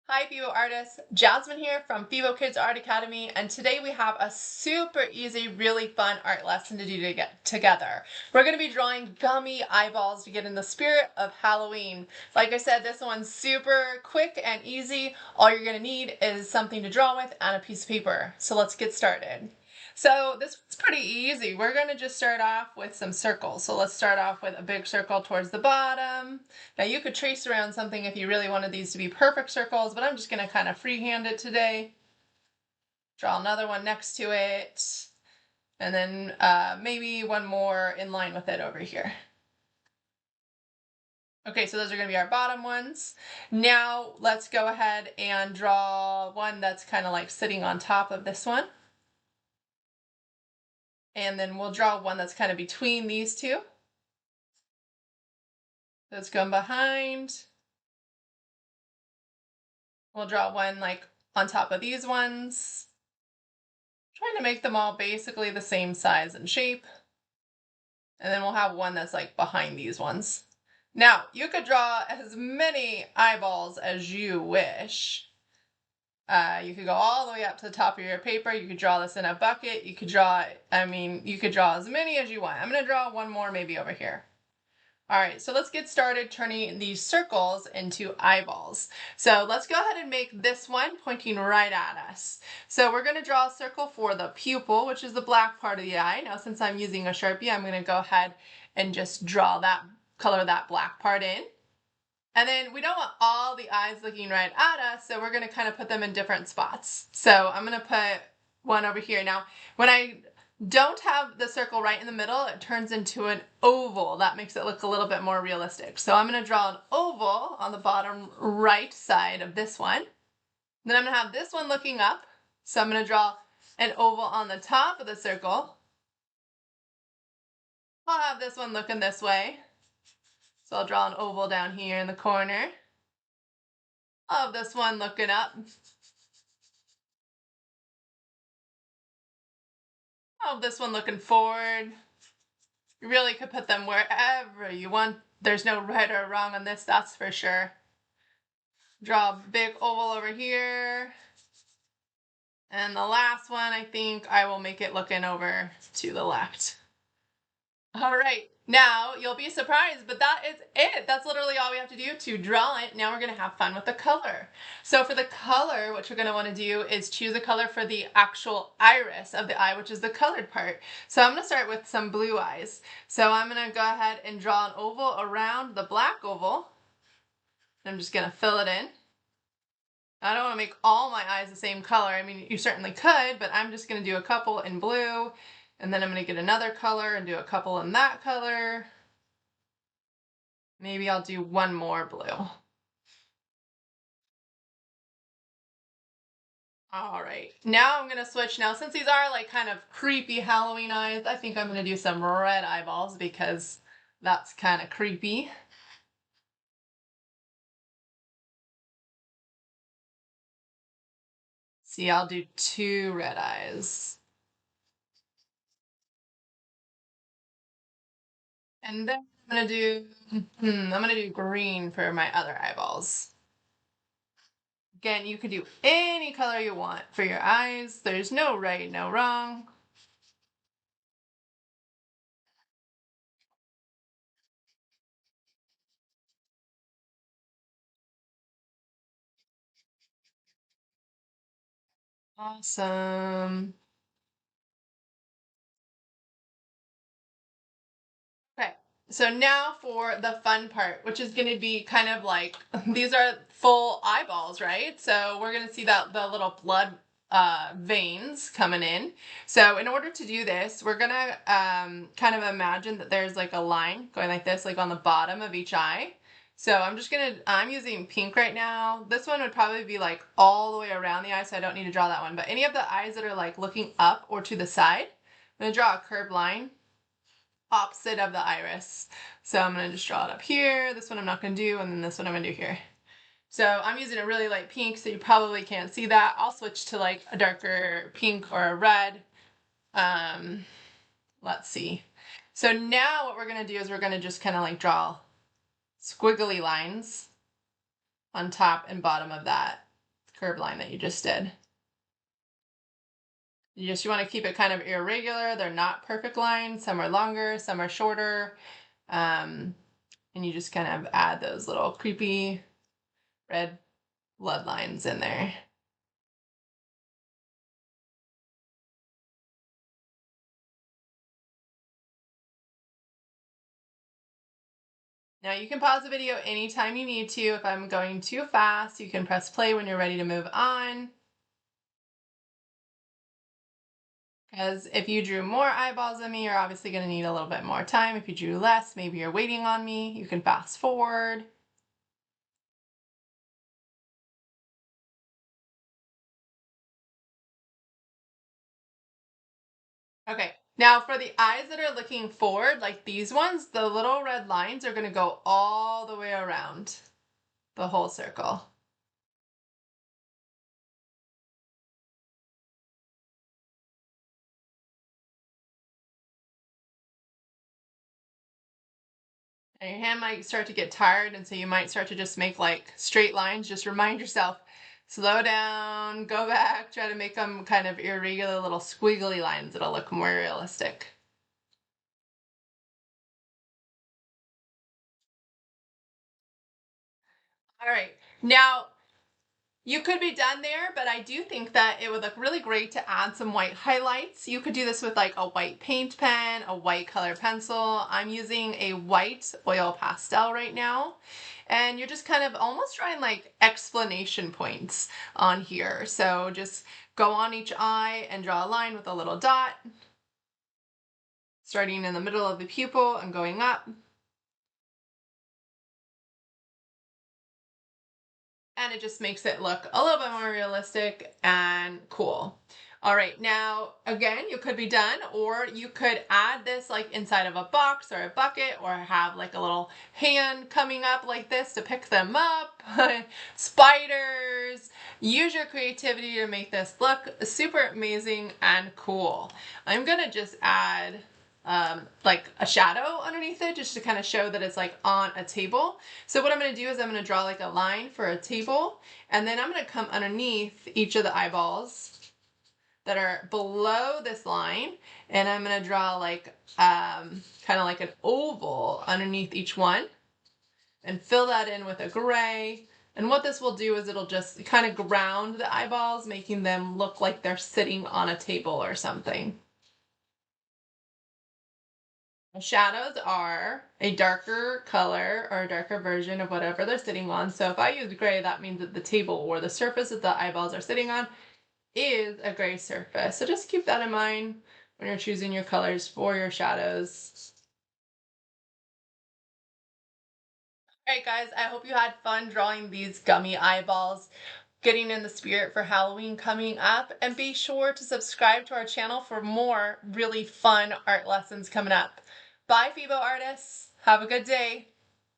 Hi Fibo artists, Jasmine here from Fibo Kids Art Academy, and today we have a super easy, really fun art lesson to do together. We're going to be drawing gummy eyeballs to get in the spirit of Halloween. Like I said, this one's super quick and easy. All you're going to need is something to draw with and a piece of paper. So let's get started. So this one's pretty easy. We're going to just start off with some circles. So let's start off with a big circle towards the bottom. Now you could trace around something if you really wanted these to be perfect circles, but I'm just going to kind of freehand it today. Draw another one next to it, and then maybe one more in line with it over here. Okay, so those are going to be our bottom ones. Now let's go ahead and draw one that's kind of like sitting on top of this one. And then we'll draw one that's kind of between these two. That's going behind. We'll draw one like on top of these ones. Trying to make them all basically the same size and shape. And then we'll have one that's like behind these ones. Now, you could draw as many eyeballs as you wish. You could go all the way up to the top of your paper. You could draw this in a bucket. You could draw, you could draw as many as you want. I'm going to draw one more maybe over here. All right, so let's get started turning these circles into eyeballs. So let's go ahead and make this one pointing right at us. So we're going to draw a circle for the pupil, which is the black part of the eye. Now, since I'm using a Sharpie, I'm going to go ahead and just draw that, color that black part in. And then we don't want all the eyes looking right at us, so we're going to kind of put them in different spots. So I'm going to put one over here. Now, when I don't have the circle right in the middle, it turns into an oval. That makes it look a little bit more realistic. So I'm going to draw an oval on the bottom right side of this one. Then I'm going to have this one looking up. So I'm going to draw an oval on the top of the circle. I'll have this one looking this way. So I'll draw an oval down here in the corner. I'll have this one looking up. I'll have this one looking forward. You really could put them wherever you want. There's no right or wrong on this, that's for sure. Draw a big oval over here. And the last one, I think I will make it looking over to the left. All right, now you'll be surprised, but that is it. That's literally all we have to do to draw it. Now we're gonna have fun with the color. So for the color, what you're gonna wanna do is choose a color for the actual iris of the eye, which is the colored part. So I'm gonna start with some blue eyes. So I'm gonna go ahead and draw an oval around the black oval. I'm just gonna fill it in. I don't wanna make all my eyes the same color. I mean, you certainly could, but I'm just gonna do a couple in blue. And then I'm going to get another color and do a couple in that color. Maybe I'll do one more blue. All right, now I'm going to switch. Now, since these are like kind of creepy Halloween eyes, I think I'm going to do some red eyeballs because that's kind of creepy. See, I'll do 2 red eyes. And then I'm gonna do green for my other eyeballs. Again, you could do any color you want for your eyes. There's no right, no wrong. Awesome. Okay, so now for the fun part, which is going to be kind of like, these are full eyeballs, right? So we're going to see that the little blood veins coming in. So in order to do this, we're going to kind of imagine that there's like a line going like this, like on the bottom of each eye. So I'm using pink right now. This one would probably be like all the way around the eye, so I don't need to draw that one. But any of the eyes that are like looking up or to the side, I'm going to draw a curved line opposite of the iris. So I'm going to just draw it up here. This one I'm not going to do, and then this one I'm going to do here. So I'm using a really light pink, so you probably can't see that. I'll switch to like a darker pink or a red. Let's see. So now what we're going to do is we're going to just kind of like draw squiggly lines on top and bottom of that curved line that you just did. You want to keep it kind of irregular. They're not perfect lines. Some are longer, some are shorter. And you just kind of add those little creepy red blood lines in there. Now you can pause the video anytime you need to. If I'm going too fast, you can press play when you're ready to move on. Because if you drew more eyeballs than me, you're obviously going to need a little bit more time. If you drew less, maybe you're waiting on me, you can fast forward. Okay, now for the eyes that are looking forward, like these ones, the little red lines are going to go all the way around the whole circle. And your hand might start to get tired, and so you might start to just make like straight lines. Just remind yourself, slow down, go back, try to make them kind of irregular little squiggly lines that'll look more realistic. All right, now you could be done there, but I do think that it would look really great to add some white highlights. You could do this with like a white paint pen, a white color pencil. I'm using a white oil pastel right now. And you're just kind of almost drawing like explanation points on here. So just go on each eye and draw a line with a little dot, starting in the middle of the pupil and going up. And it just makes it look a little bit more realistic and cool. All right, now again, you could be done, or you could add this like inside of a box or a bucket, or have like a little hand coming up like this to pick them up. Spiders. Use your creativity to make this look super amazing and cool. I'm gonna just add like a shadow underneath it, just to kind of show that it's like on a table. So what I'm going to do is I'm going to draw like a line for a table, and then I'm going to come underneath each of the eyeballs that are below this line, and I'm going to draw like kind of like an oval underneath each one and fill that in with a gray. And what this will do is it'll just kind of ground the eyeballs, making them look like they're sitting on a table or something. Shadows are a darker color or a darker version of whatever they're sitting on. So if I use gray, that means that the table or the surface that the eyeballs are sitting on is a gray surface. So just keep that in mind when you're choosing your colors for your shadows. All right, guys, I hope you had fun drawing these gummy eyeballs, getting in the spirit for Halloween coming up, and be sure to subscribe to our channel for more really fun art lessons coming up. Bye, Phoebo artists. Have a good day.